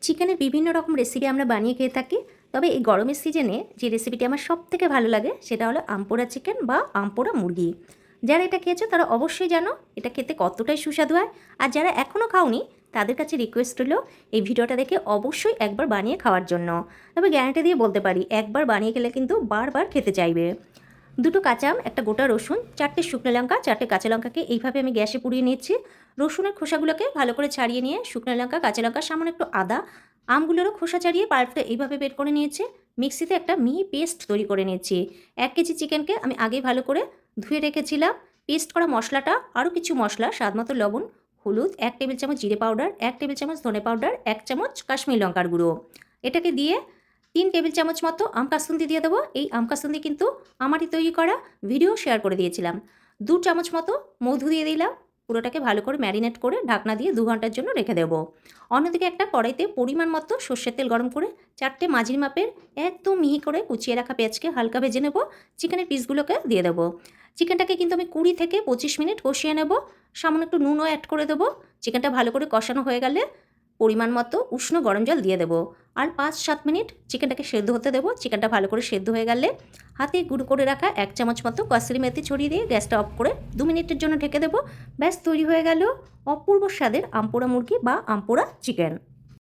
চিকেনের বিভিন্ন রকম রেসিপি আমরা বানিয়ে খেয়ে থাকি। তবে এই গরমের সিজনে যে রেসিপিটি আমার সবথেকে ভালো লাগে সেটা হলো আমপোড়া চিকেন বা আমপোড়া মুরগি। যারা এটা খেয়েছো তারা অবশ্যই জানো এটা খেতে কতটাই সুস্বাদু হয়। আর যারা এখনও খাওনি তাদের কাছে রিকোয়েস্ট হলো এই ভিডিওটা দেখে অবশ্যই একবার বানিয়ে খাওয়ার জন্য। তবে গ্যারান্টি দিয়ে বলতে পারি একবার বানিয়ে খেলে কিন্তু বারবার খেতে চাইবে। দুটো কাঁচা আম, একটা গোটা রসুন, 4টে শুকনো লঙ্কা, 4টে কাঁচা লঙ্কাকে এইভাবে আমি গ্যাসে পুড়িয়ে নিচ্ছি। রসুনের খোসাগুলোকে ভালো করে ছাড়িয়ে নিয়ে শুকনো লঙ্কা, কাঁচা লঙ্কা, সামান্য একটু আদা, আমগুলোরও খোসা ছাড়িয়ে পাল্পটা এইভাবে বের করে নিয়েছি। মিক্সিতে একটা মিহি পেস্ট তৈরি করে নিচ্ছি। 1 কেজি চিকেনকে আমি আগেই ভালো করে ধুয়ে রেখেছিলাম। পেস্ট করা মশলাটা, আরও কিছু মশলা, স্বাদমতো লবণ, হলুদ, 1 টেবিল চামচ জিরে পাউডার, 1 টেবিল চামচ ধনে পাউডার, 1 চামচ কাশ্মীরি লঙ্কার গুঁড়ো, এটাকে দিয়ে 3 টেবিল চামচ মতো আম কাসুন্দি দিয়ে দেবো। এই আম কাসুন্দি কিন্তু আমারই তৈরি করা, ভিডিও শেয়ার করে দিয়েছিলাম। 2 চামচ মতো মধু দিয়ে দিলাম। পুরোটাকে ভালো করে ম্যারিনেট করে ঢাকনা দিয়ে 2 ঘন্টার জন্য রেখে দেবো। অন্যদিকে একটা কড়াইতে পরিমাণ মতো সর্ষের তেল গরম করে 4টে মাঝারি মাপের একদম মিহি করে কুচিয়ে রাখা পেঁয়াজকে হালকা ভেজে নেব। চিকেনের পিসগুলোকে দিয়ে দেবো। চিকেনটাকে কিন্তু আমি 20 থেকে 25 মিনিট কষিয়ে নেব। সামান্য একটু নুনও অ্যাড করে দেবো। চিকেনটা ভালো করে কষানো হয়ে গেলে পরিমাণ মতো উষ্ণ গরম জল দিয়ে দেবো। আর 5-7 মিনিট চিকেনটাকে সেদ্ধ হতে দেবো। চিকেনটা ভালো করে সেদ্ধ হয়ে গেলে হাতে গুঁড়ো করে রাখা 1 চামচ মতো কসুরি মেথি ছড়িয়ে দিয়ে গ্যাসটা অফ করে 2 মিনিটের জন্য ঢেকে দেবো। ব্যাস তৈরি হয়ে গেল অপূর্ব স্বাদের আমপোড়া মুরগি বা আমপোড়া চিকেন।